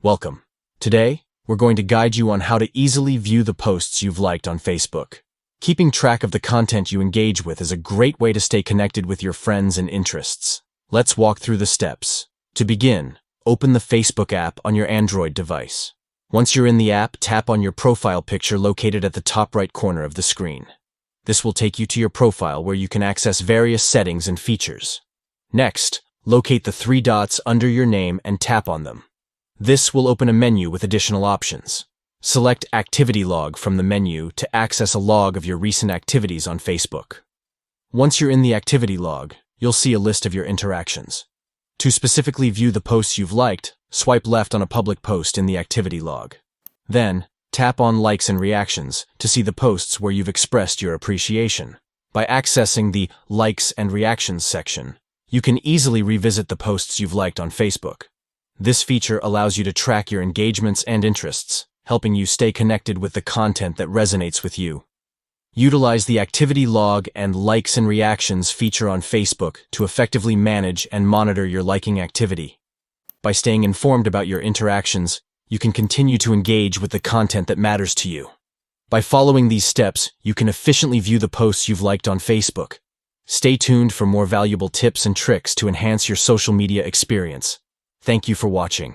Welcome. Today, we're going to guide you on how to easily view the posts you've liked on Facebook. Keeping track of the content you engage with is a great way to stay connected with your friends and interests. Let's walk through the steps. To begin, open the Facebook app on your Android device. Once you're in the app, tap on your profile picture located at the top right corner of the screen. This will take you to your profile where you can access various settings and features. Next, locate the three dots under your name and tap on them. This will open a menu with additional options. Select Activity Log from the menu to access a log of your recent activities on Facebook. Once you're in the activity log, you'll see a list of your interactions. To specifically view the posts you've liked, swipe left on a public post in the activity log. Then, tap on Likes and Reactions to see the posts where you've expressed your appreciation. By accessing the Likes and Reactions section, you can easily revisit the posts you've liked on Facebook. This feature allows you to track your engagements and interests, helping you stay connected with the content that resonates with you. Utilize the Activity Log and Likes and Reactions feature on Facebook to effectively manage and monitor your liking activity. By staying informed about your interactions, you can continue to engage with the content that matters to you. By following these steps, you can efficiently view the posts you've liked on Facebook. Stay tuned for more valuable tips and tricks to enhance your social media experience. Thank you for watching.